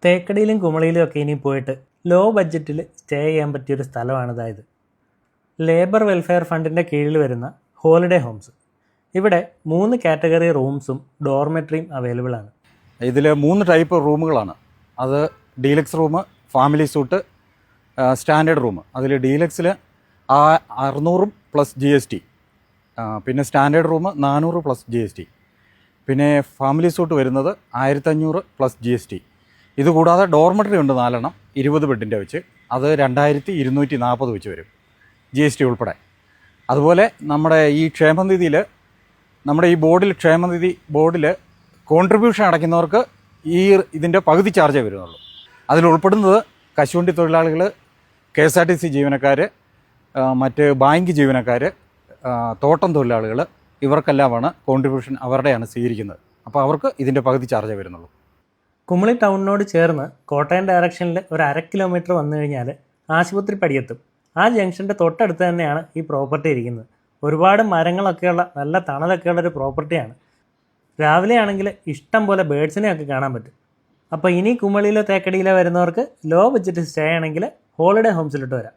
തേക്കടിയിലും കുമളിയിലും ഒക്കെ ഇനി പോയിട്ട് ലോ ബഡ്ജറ്റിൽ സ്റ്റേ ചെയ്യാൻ പറ്റിയൊരു സ്ഥലമാണിതായത്. ലേബർ വെൽഫെയർ ഫണ്ടിൻ്റെ കീഴിൽ വരുന്ന ഹോളിഡേ ഹോംസ്. ഇവിടെ 3 കാറ്റഗറി റൂംസും ഡോർമെട്രിയും അവൈലബിൾ ആണ്. ഇതിൽ 3 ടൈപ്പ് റൂമുകളാണ്. അത് deluxe room, family suit, standard room. അതിൽ ഡീലക്സിൽ 600 പ്ലസ് GST, പിന്നെ സ്റ്റാൻഡേർഡ് റൂം 400 പ്ലസ് GST, പിന്നെ ഫാമിലി സൂട്ട് വരുന്നത് 1500 പ്ലസ് GST. ഇതുകൂടാതെ ഡോർമെട്രി ഉണ്ട് 4 എണ്ണം, 20 ബെഡിൻ്റെ വെച്ച്. അത് 2240 വെച്ച് വരും, GST ഉൾപ്പെടെ. അതുപോലെ നമ്മുടെ ഈ ക്ഷേമനിധിയിൽ, നമ്മുടെ ഈ ബോർഡിൽ, ക്ഷേമനിധി ബോർഡിൽ കോൺട്രിബ്യൂഷൻ അടയ്ക്കുന്നവർക്ക് ഇതിൻ്റെ പകുതി ചാർജേ വരുന്നുള്ളൂ. അതിൽ ഉൾപ്പെടുന്നത് കശുവണ്ടി തൊഴിലാളികൾ, KSRTC ജീവനക്കാർ, മറ്റ് ബാങ്ക് ജീവനക്കാർ, തോട്ടം തൊഴിലാളികൾ, ഇവർക്കെല്ലാമാണ് കോൺട്രിബ്യൂഷൻ, അവരുടെയാണ് സ്വീകരിക്കുന്നത്. അപ്പോൾ അവർക്ക് ഇതിൻ്റെ പകുതി ചാർജേ വരുന്നുള്ളൂ. കുമളി ടൗണിനോട് ചേർന്ന് കോട്ടയം ഡയറക്ഷനിൽ ഒരു 1/2 കിലോമീറ്റർ വന്നു കഴിഞ്ഞാൽ ആശുപത്രി പടിയെത്തും. ആ ജംഗ്ഷൻ്റെ തൊട്ടടുത്ത് തന്നെയാണ് ഈ പ്രോപ്പർട്ടി ഇരിക്കുന്നത്. ഒരുപാട് മരങ്ങളൊക്കെയുള്ള നല്ല തണലൊക്കെയുള്ളൊരു പ്രോപ്പർട്ടിയാണ്. രാവിലെ ആണെങ്കിൽ ഇഷ്ടം പോലെ ബേഡ്സിനെയൊക്കെ കാണാൻ പറ്റും. അപ്പോൾ ഇനി കുമളിയിലോ തേക്കടിയിലോ വരുന്നവർക്ക് ലോ ബഡ്ജറ്റ് സ്റ്റേ ആണെങ്കിൽ ഹോളിഡേ ഹോംസിലോട്ട് വരാം.